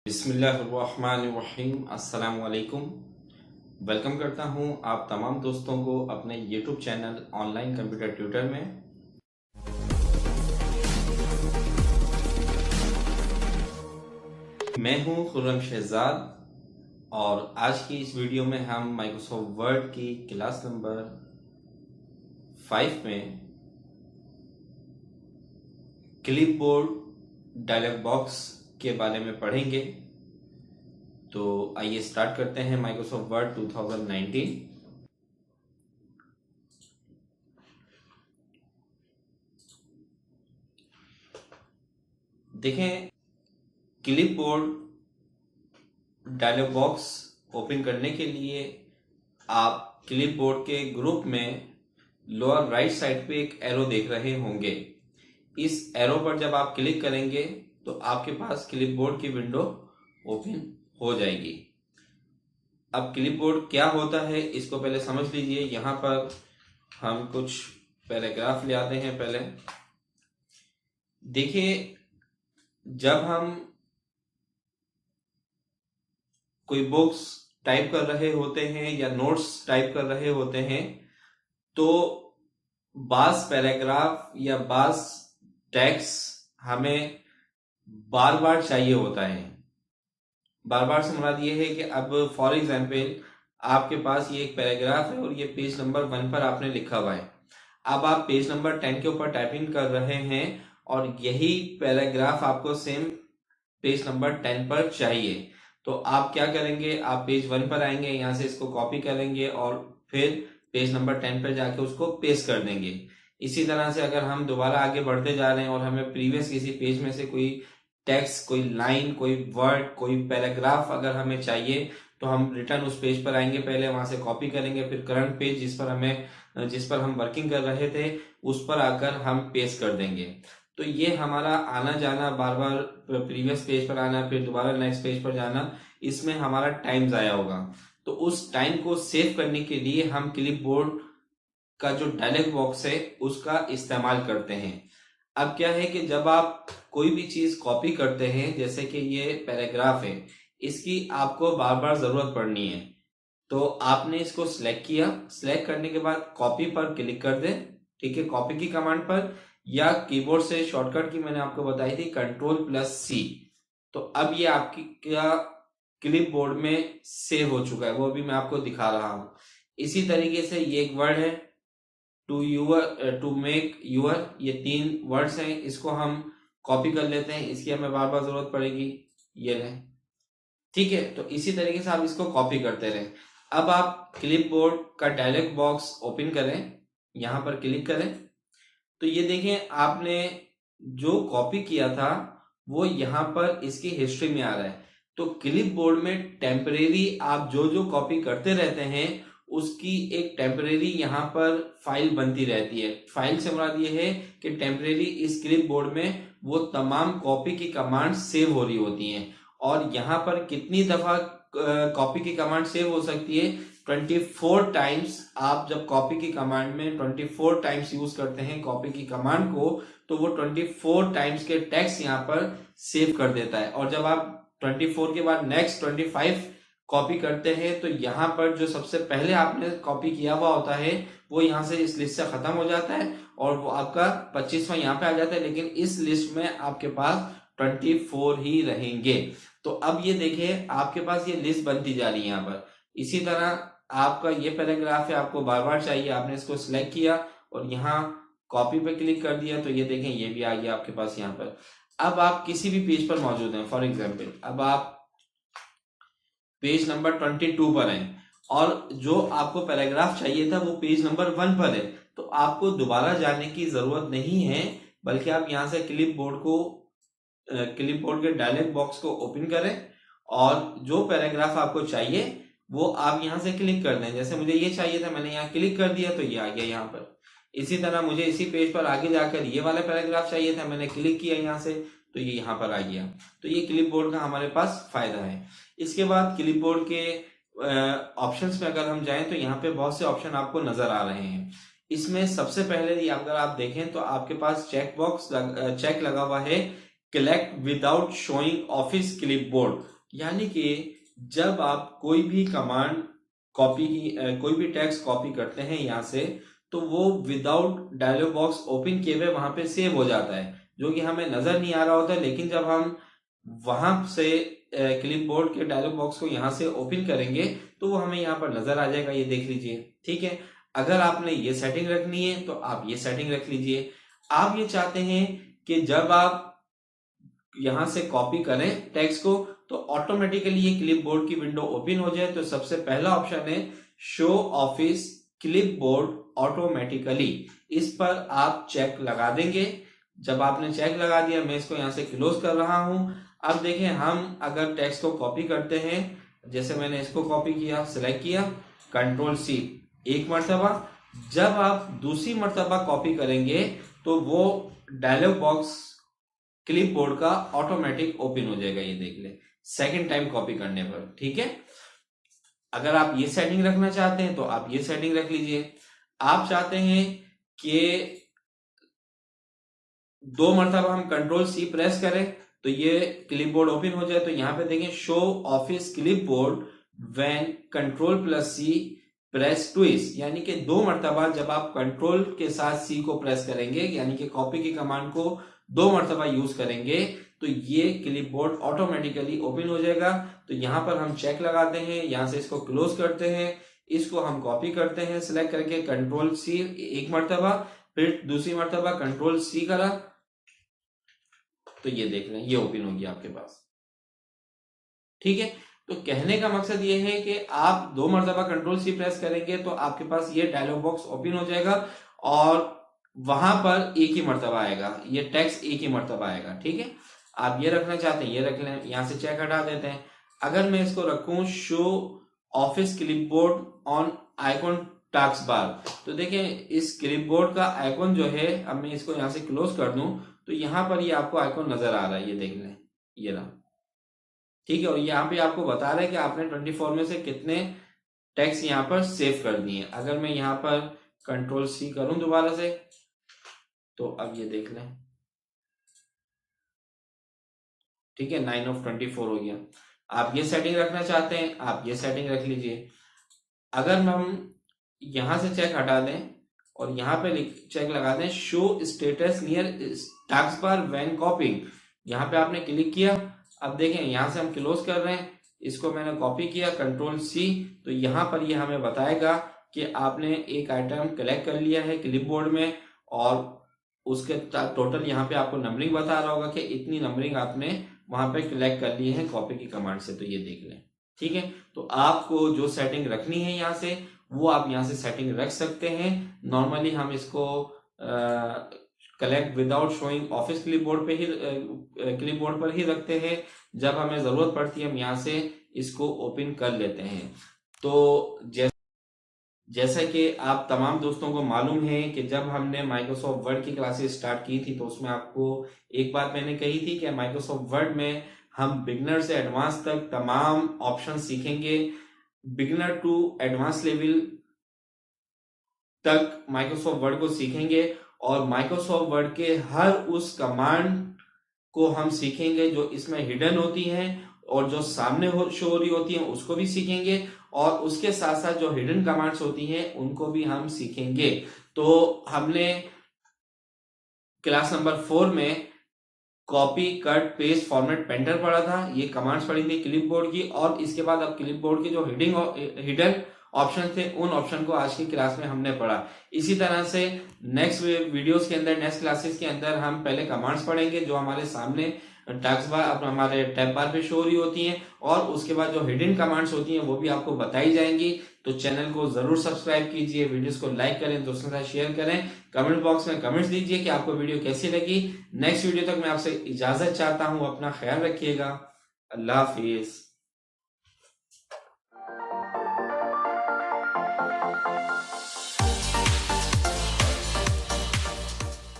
बिस्मिल्लाहिर्रहमानिर्रहीम। अस्सलाम वालेकुम। वेलकम करता हूं आप तमाम दोस्तों को अपने YouTube channel online computer tutor में। मैं हूं खुर्रम शहजाद और आज की इस वीडियो में हम माइक्रोसॉफ्ट वर्ड की क्लास नंबर 5 में क्लिपबोर्ड डायलॉग बॉक्स के बारे में पढ़ेंगे। तो आइए स्टार्ट करते हैं माइक्रोसॉफ्ट वर्ड 2019। देखें, क्लिपबोर्ड डायलॉग बॉक्स ओपन करने के लिए आप क्लिपबोर्ड के ग्रुप में लोअर राइट साइड पे एक एरो देख रहे होंगे। इस एरो पर जब आप क्लिक करेंगे तो आपके पास क्लिपबोर्ड की विंडो ओपन हो जाएगी। अब क्लिपबोर्ड क्या होता है इसको पहले समझ लीजिए। यहाँ पर हम कुछ पैराग्राफ ले आते हैं। पहले देखिए, जब हम कोई बुक्स टाइप कर रहे होते हैं या नोट्स टाइप कर रहे होते हैं तो बास पैराग्राफ या बास टेक्स्ट हमें बार बार चाहिए होता है। बार बार से मुराद ये है कि अब फॉर एग्जाम्पल आपके पास ये एक पैराग्राफ है और ये पेज नंबर 1 पर आपने लिखा हुआ है। अब आप पेज नंबर 10 के ऊपर टाइपिंग कर रहे हैं और यही पैराग्राफ आपको सेम पेज नंबर 10 पर चाहिए। तो आप क्या करेंगे, आप पेज 1 पर आएंगे, यहाँ से इसको कॉपी करेंगे और फिर पेज नंबर 10 पर जाके उसको पेस्ट कर देंगे। इसी तरह से अगर हम दोबारा आगे बढ़ते जा रहे हैं और हमें प्रीवियस किसी पेज में से कोई टेक्स्ट, कोई लाइन, कोई वर्ड, कोई पैराग्राफ अगर हमें चाहिए तो हम रिटर्न उस पेज पर आएंगे, पहले वहां से कॉपी करेंगे, फिर करंट पेज जिस पर हम वर्किंग कर रहे थे उस पर आकर हम पेस्ट कर देंगे। तो ये हमारा आना जाना, बार बार प्रीवियस पेज पर आना, फिर दोबारा नेक्स्ट पेज पर जाना, इसमें हमारा टाइम जाया होगा। तो उस टाइम को सेव करने के लिए हम क्लिपबोर्ड का जो डायलॉग बॉक्स है उसका इस्तेमाल करते हैं। अब क्या है कि जब आप कोई भी चीज कॉपी करते हैं, जैसे कि ये पैराग्राफ है, इसकी आपको बार बार जरूरत पड़नी है, तो आपने इसको सिलेक्ट किया। सिलेक्ट करने के बाद कॉपी पर क्लिक कर दें। ठीक है, कॉपी की कमांड पर या कीबोर्ड से शॉर्टकट की मैंने आपको बताई थी Ctrl+C। तो अब ये आपकी क्या क्लिपबोर्ड में सेव हो चुका है, वो अभी मैं आपको दिखा रहा हूं। इसी तरीके से ये एक वर्ड है टू मेक यूर, ये 3 वर्ड्स हैं, इसको हम कॉपी कर लेते हैं, इसकी हमें बार बार जरूरत पड़ेगी, ये रहे। ठीक है, तो इसी तरीके से आप इसको कॉपी करते रहे। अब आप क्लिपबोर्ड का डायलॉग बॉक्स ओपन करें, यहां पर क्लिक करें तो ये देखें आपने जो कॉपी किया था वो यहां पर इसकी हिस्ट्री में आ रहा है। तो क्लिपबोर्ड में टेम्परेरी आप जो जो कॉपी करते रहते हैं उसकी एक टेम्परेरी यहाँ पर फाइल बनती रहती है। फाइल से मुराद ये है कि टेम्परेरी इस क्लिपबोर्ड में वो तमाम कॉपी की कमांड सेव हो रही होती हैं। और यहाँ पर कितनी दफा कॉपी की कमांड सेव हो सकती है? 24 टाइम्स। आप जब कॉपी की कमांड में 24 टाइम्स यूज करते हैं कॉपी की कमांड को, तो वो 24 टाइम्स के टेक्स्ट यहाँ पर सेव कर देता है। और जब आप 24 के बाद नेक्स्ट 25 कॉपी करते हैं तो यहाँ पर जो सबसे पहले आपने कॉपी किया हुआ होता है वो यहाँ से इस लिस्ट से खत्म हो जाता है और वो आपका 25वां यहाँ पे आ जाता है। लेकिन इस लिस्ट में आपके पास 24 ही रहेंगे। तो अब ये देखिए आपके पास ये लिस्ट बनती जा रही है यहाँ पर। इसी तरह आपका ये पैराग्राफ है, आपको बार बार चाहिए, आपने इसको सिलेक्ट किया और यहाँ कॉपी पे क्लिक कर दिया तो ये देखें ये भी आ गया आपके पास यहाँ पर। अब आप किसी भी पेज पर मौजूद हैं, फॉर एग्जाम्पल अब आप पेज नंबर 22 पर हैं और जो आपको पैराग्राफ चाहिए था वो पेज नंबर 1 पर है, तो आपको दोबारा जाने की जरूरत नहीं है, बल्कि आप यहाँ से क्लिपबोर्ड के डायलॉग बॉक्स को ओपन करें और जो पैराग्राफ आपको चाहिए वो आप यहाँ से क्लिक कर दें। जैसे मुझे ये चाहिए था, मैंने यहाँ क्लिक कर दिया तो ये आ गया यहाँ पर। इसी तरह मुझे इसी पेज पर आगे जाकर ये वाला पैराग्राफ चाहिए था, मैंने क्लिक किया यहाँ से तो ये यहाँ पर आ गया। तो ये क्लिपबोर्ड का हमारे पास फायदा है। इसके बाद क्लिपबोर्ड के ऑप्शंस में अगर हम जाएं तो यहाँ पे बहुत से ऑप्शन आपको नजर आ रहे हैं। इसमें सबसे पहले अगर आप देखें तो आपके पास चेक लगा हुआ है collect without showing office clipboard. यानी कि जब आप कोई भी कमांड कॉपी की कोई भी टेक्स्ट कॉपी करते हैं यहाँ से, तो वो विदाउट डायलॉग बॉक्स ओपन किए हुए वहां पे सेव हो जाता है, जो कि हमें नजर नहीं आ रहा होता है। लेकिन जब हम वहां से क्लिपबोर्ड के डायलॉग बॉक्स को यहाँ से ओपन करेंगे तो वो हमें यहाँ पर नजर आ जाएगा, ये देख लीजिए। ठीक है, अगर आपने ये सेटिंग रखनी है तो आप ये सेटिंग रख लीजिए। आप ये चाहते हैं कि जब आप यहां से कॉपी करें टेक्स्ट को तो ऑटोमेटिकली ये क्लिपबोर्ड की विंडो ओपन हो जाए, तो सबसे पहला ऑप्शन है शो ऑफिस क्लिपबोर्ड ऑटोमेटिकली। इस पर आप चेक लगा देंगे। जब आपने चेक लगा दिया, मैं इसको यहां से क्लोज कर रहा हूं। अब देखें, हम अगर टेक्स्ट को कॉपी करते हैं, जैसे मैंने इसको कॉपी किया, सिलेक्ट किया, कंट्रोल सी एक मरतबा, जब आप दूसरी मरतबा कॉपी करेंगे तो वो डायलॉग बॉक्स क्लिपबोर्ड का ऑटोमेटिक ओपन हो जाएगा, ये देख ले, सेकंड टाइम कॉपी करने पर। ठीक है, अगर आप ये सेटिंग रखना चाहते हैं तो आप ये सेटिंग रख लीजिए। आप चाहते हैं कि 2 मरतबा हम कंट्रोल सी प्रेस करें तो ये क्लिपबोर्ड ओपन हो जाए, तो यहां पे देखें show office clipboard when control plus C press twice, यानी कि 2 मरतबा जब आप कंट्रोल के साथ सी को प्रेस करेंगे, यानी कि कॉपी की कमांड को 2 मरतबा यूज करेंगे, तो ये क्लिपबोर्ड ऑटोमेटिकली ओपन हो जाएगा। तो यहां पर हम चेक लगाते हैं, यहां से इसको क्लोज करते हैं, इसको हम कॉपी करते हैं सिलेक्ट करके कंट्रोल सी एक मरतबा, फिर दूसरी मरतबा कंट्रोल सी करा, तो ये देख लें, ये ओपन होगी आपके पास। ठीक है, तो कहने का मकसद ये है कि आप 2 मरतबा कंट्रोल सी प्रेस करेंगे तो आपके पास ये डायलॉग बॉक्स ओपन हो जाएगा और वहां पर एक ही मरतबा आएगा, ये टेक्स्ट एक ही मरतबा आएगा। ठीक है, आप ये रखना चाहते हैं ये रख लें, यहां से चेक हटा देते हैं। अगर मैं इसको रखूं show office clipboard on icon task bar, तो देखें इस क्लिपबोर्ड का आइकॉन जो है, अब मैं इसको यहां से क्लोज कर दूं तो यहां पर ये आपको आइकॉन नजर आ रहा है, ये देख लें, ये रहा। ठीक है, और यहाँ पे आपको बता रहा है कि आपने 24 में से कितने टेक्स्ट यहाँ पर सेव कर दिए। अगर मैं यहाँ पर कंट्रोल सी करूं दोबारा से, तो अब ये देख लें, ठीक है, 9 ऑफ 24 हो गया। आप ये सेटिंग रखना चाहते हैं, आप ये सेटिंग रख लीजिए। अगर हम यहां से चेक हटा दें और यहाँ पे चेक लगा दें show status near task bar when कॉपिंग, यहाँ पे आपने क्लिक किया, अब देखें यहां से हम क्लोज कर रहे हैं, इसको मैंने कॉपी किया कंट्रोल सी, तो यहां पर ये हमें बताएगा कि आपने एक आइटम कलेक्ट कर लिया है क्लिपबोर्ड में, और उसके टोटल यहाँ पे आपको नंबरिंग बता रहा होगा कि इतनी नंबरिंग आपने वहां पे कलेक्ट कर ली है कॉपी की कमांड से, तो ये देख लें। ठीक है, तो आपको जो सेटिंग रखनी है यहाँ से, वो आप यहाँ से सेटिंग रख सकते हैं। नॉर्मली हम इसको collect without showing office clipboard पे ही क्लिपबोर्ड पर ही रखते हैं, जब हमें जरूरत पड़ती है हम यहाँ से इसको ओपन कर लेते हैं। तो जैसा कि आप तमाम दोस्तों को मालूम है कि जब हमने माइक्रोसॉफ्ट वर्ड की क्लासेस स्टार्ट की थी, तो उसमें आपको एक बात मैंने कही थी कि माइक्रोसॉफ्ट वर्ड में हम बिगनर से एडवांस तक तमाम ऑप्शन सीखेंगे। बिगनर टू एडवांस लेवल तक माइक्रोसॉफ्ट वर्ड को सीखेंगे और माइक्रोसॉफ्ट वर्ड के हर उस कमांड को हम सीखेंगे जो इसमें हिडन होती हैं, और जो सामने शो हो रही होती हैं उसको भी सीखेंगे, और उसके साथ साथ जो हिडन कमांड्स होती हैं उनको भी हम सीखेंगे। तो हमने क्लास नंबर 4 में copy cut paste format painter पढ़ा था, ये कमांड्स पढ़ी थी क्लिपबोर्ड की, और इसके बाद अब क्लिपबोर्ड के जो हिडन ऑप्शन थे उन ऑप्शन को आज की क्लास में हमने पढ़ा। इसी तरह से नेक्स्ट वीडियोस के अंदर, नेक्स्ट क्लासेस के अंदर हम पहले कमांड्स पढ़ेंगे जो हमारे सामने टास्क बार अब हमारे टैब बार पे शो हो रही होती हैं, और उसके बाद जो हिडन कमांड्स होती हैं वो भी आपको बताई जाएंगी। तो चैनल को जरूर सब्सक्राइब कीजिए, वीडियोस को लाइक करें, दोस्तों के साथ शेयर करें, कमेंट बॉक्स में कमेंट्स दीजिए कि आपको वीडियो कैसी लगी। नेक्स्ट वीडियो तक मैं आपसे इजाजत चाहता हूं, अपना ख्याल रखिएगा, अल्लाह हाफिज।